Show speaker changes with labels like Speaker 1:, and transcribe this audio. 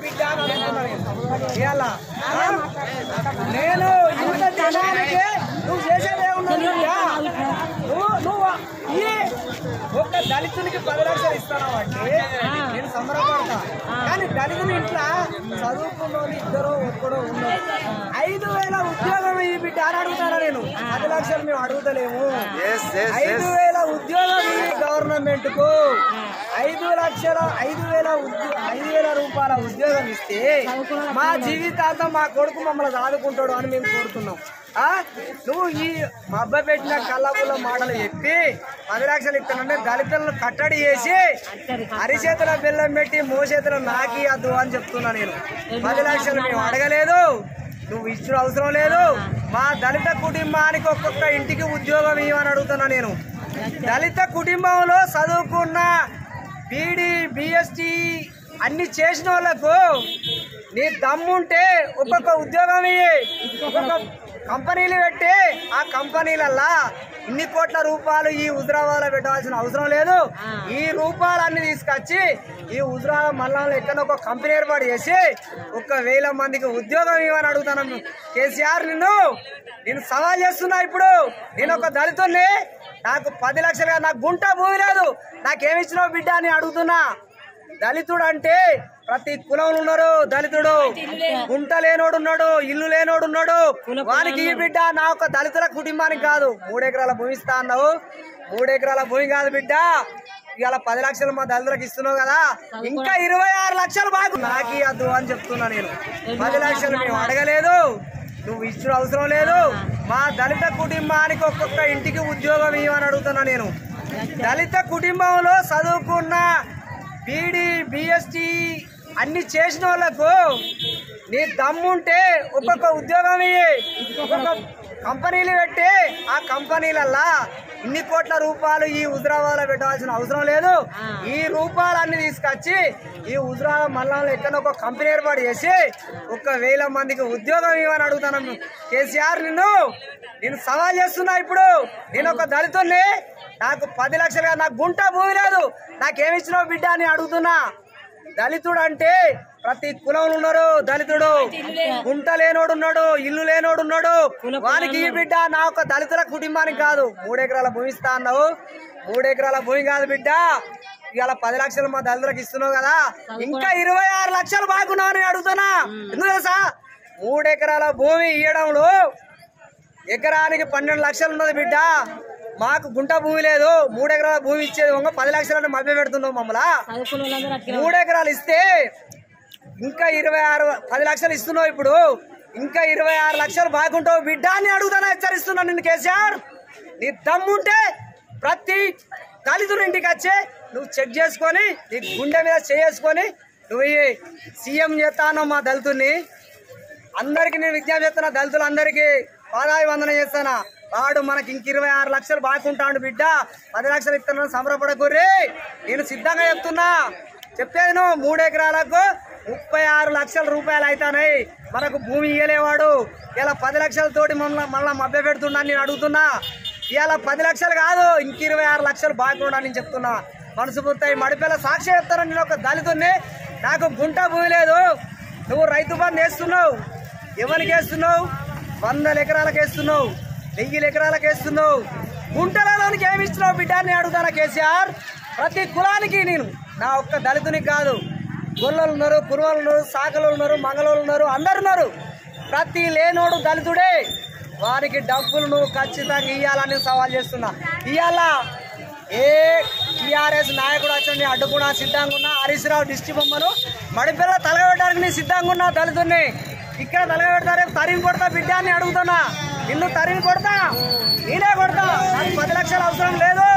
Speaker 1: బిడ్డ ఇవాళ నేను ఇంత జనానికి నువ్వు చేసేదేమున్నా నువ్వు ఒక్క దళితునికి 10 లక్షలు ఇస్తాను అంటే నేను సంబరపడతా. కానీ దళితుని ఇంట్లో చదువుకున్న ఇద్దరు ఒక్కడో ఉన్నారు. 5,000 ఉద్యోగం ఈ బిడ్డ అని అడుగుతారా? నేను 10 లక్షలు మేము అడుగుతలేము. 5,000 ఉద్యోగం ఈ గవర్నమెంట్ కు 5,000 రూపాయల ఉద్యోగం ఇస్తే మా జీవితాంతం మా కొడుకు మమ్మల్ని సాదుకుంటాడు అని మేము కోరుతున్నాం. నువ్వు ఈ మబ్బ పెట్టిన కళ్ళబుల్ల మాటలు చెప్పి 10 లక్షలు ఇస్తానంటే దళితులను కట్టడి చేసి అరిచేతుల బెల్లం పెట్టి మోచేతులు నాకి అద్దు అని చెప్తున్నా. నేను 10 లక్షలు మేము అడగలేదు, నువ్వు ఇచ్చిన అవసరం లేదు. మా దళిత కుటుంబానికి ఒక్కొక్క ఇంటికి ఉద్యోగం ఇవ్వని అడుగుతున్నా. నేను దళిత కుటుంబంలో చదువుకున్న బీడీ బిఎస్టీ అన్ని చేసిన వాళ్ళకు నీ దమ్ముంటే ఒక్కొక్క ఉద్యోగం ఇయ్యి, ఒక్కొక్క కంపెనీలు పెట్టి ఆ కంపెనీలల్లా ఇన్ని కోట్ల రూపాయలు ఈ హుజరాబాద్లో పెట్టాల్సిన అవసరం లేదు. ఈ రూపాయలన్నీ తీసుకొచ్చి ఈ హుజరాబాద్ మండలంలో ఎక్కడ ఒక కంపెనీ ఏర్పాటు చేసి 1,000 మందికి ఉద్యోగం ఇవ్వని అడుగుతాను. కేసీఆర్ నేను సవాల్ చేస్తున్నా. ఇప్పుడు నేను ఒక దళితుల్ని, నాకు 10 లక్షలుగా నాకు గుంట భూమి లేదు, నాకేమిచ్చినావు బిడ్డ అని అడుగుతున్నా. దళితుడు అంటే ప్రతి కులంలో ఉన్నారు దళితుడు. గుంట లేనోడు ఉన్నాడు, ఇల్లు లేనోడు ఉన్నాడు. వానికి ఈ బిడ్డ నా ఒక దళితుల కుటుంబానికి కాదు. 3 ఎకరాల భూమి ఇస్తా అన్నావు. 3 ఎకరాల భూమి కాదు బిడ్డ, ఇవాళ 10 లక్షలు మా దళితులకు ఇస్తున్నావు కదా, ఇంకా 26 లక్షలు బాగు నాకి అద్దు అని చెప్తున్నా. నేను 10 లక్షలు మేము అడగలేదు, నువ్వు ఇచ్చిన అవసరం లేదు. మా దళిత కుటుంబానికి ఒక్కొక్క ఇంటికి ఉద్యోగం ఇవ్వని అడుగుతున్నా. నేను దళిత కుటుంబంలో చదువుకున్న బీడీ బిఎస్టీ అన్ని చేసిన వాళ్ళకు నీ దమ్ముంటే ఒక్కొక్క ఉద్యోగం ఇయ్యి, ఒక్కొక్క కంపెనీలు పెట్టి ఆ కంపెనీలల్లా ఇన్ని కోట్ల రూపాయలు ఈ హుజరాబాద్లో పెట్టాల్సిన అవసరం లేదు. ఈ రూపాయలన్నీ తీసుకొచ్చి ఈ హుజరాబాద్ మండలంలో ఎక్కడ ఒక కంపెనీ ఏర్పాటు చేసి 1,000 మందికి ఉద్యోగం ఇవ్వని అడుగుతాను. కేసీఆర్ నేను సవాల్ చేస్తున్నా. ఇప్పుడు నేను ఒక దళితుల్ని, నాకు 10 లక్షలుగా నాకు గుంట భూమి లేదు, నాకేమిచ్చినావు బిడ్డ అని అడుగుతున్నా. దళితుడు అంటే ప్రతి కులంలో ఉన్నారు దళితుడు. గుంట లేనోడు ఉన్నాడు, ఇల్లు లేనోడు ఉన్నాడు. వానికి ఈ బిడ్డ నా ఒక దళితుల కుటుంబానికి కాదు. 3 ఎకరాల భూమి ఇస్తా అన్నావు. 3 ఎకరాల భూమి కాదు బిడ్డ, ఇవాళ 10 లక్షలు మా దళితులకు ఇస్తున్నావు కదా, ఇంకా 26 లక్షలు బాగున్నావు అని అడుగుతున్నా. ఎందుకు తెలుసా? 3 ఎకరాల భూమి ఇవ్వడంలో ఎకరానికి 12 లక్షలు ఉన్నది బిడ్డ. మాకు గుంట భూమి లేదు, 3 ఎకరాల భూమి ఇచ్చేది 10 లక్షలని మభ్య పెడుతున్నావు మమ్మల్ని. 3 ఎకరాలు ఇస్తే ఇంకా 10 లక్షలు ఇస్తున్నావు. ఇప్పుడు ఇంకా 26 లక్షలు బాగుంటావు బిడ్డ అని అడుగుతానా, హెచ్చరిస్తున్నా నిన్ను కేసీఆర్. నీ దమ్ముంటే ప్రతి దళితుల ఇంటికి వచ్చి నువ్వు చెక్ చేసుకొని నీ గుండె మీద చేసుకొని నువ్వు సీఎం చేస్తాను మా దళితుల్ని. అందరికీ నేను విజ్ఞప్తి చేస్తున్నా, దళితులందరికీ పాదాభివందనం చేస్తానా. వాడు మనకి ఇంక 26 లక్షలు బాగుంటాడు బిడ్డ, 10 లక్షలు ఇస్తున్నాను సంబరపడకుర్రి. నేను సిద్ధంగా చెప్తున్నా. చెప్పేది నువ్వు 3 ఎకరాలకు 36 లక్షల రూపాయలు అవుతాయి. మనకు భూమి ఇయ్యలేవాడు. ఇలా 10 లక్షలతోటి మళ్ళీ మభ్య పెడుతున్నా నేను అడుగుతున్నా. ఇవాళ 10 లక్షలు కాదు, ఇంక 26 లక్షలు బాగుండా నేను చెప్తున్నా. మనసు పూర్తయి మడిపేల సాక్షి చెప్తాను. నేను ఒక దళితుడిని, నాకు గుంట భూమి లేదు. నువ్వు రైతు బంధు వేస్తున్నావు, ఎవరికి వేస్తున్నావు? 100 ఎకరాలకు వేస్తున్నావు, 1000 ఎకరాలకు వేస్తున్నావు. గుంటలలోనికి ఏమి ఇస్తున్నావు బిడ్డ అని అడుగుతానా కేసీఆర్. ప్రతి కులానికి నేను, నా ఒక్క దళితునికి కాదు. గొల్లలు ఉన్నారు, కురువలు ఉన్నారు, సాకలు ఉన్నారు, మంగళలు ఉన్నారు, అందరు ఉన్నారు. ప్రతి లేనోడు దళితుడే. వారికి డబ్బులు నువ్వు ఖచ్చితంగా ఇవ్వాలని సవాల్ చేస్తున్నా. ఇవాళ ఏ టీఆర్ఎస్ నాయకుడు వచ్చి అడ్డుకున్నా సిద్ధంగా ఉన్నా. హరీష్ రావు దిష్టి బొమ్మను మడిపిల్ల తలగబెట్టడానికి నేను సిద్ధంగా ఉన్నా. దళితుడిని ఇక్కడ తలగబెడతారే, తరిమి కొడతా బిడ్డ అని అడుగుతున్నా. నిన్ను తరిమి కొడతా, నేనే కొడతా. నాకు 10 లక్షలు అవసరం లేదు.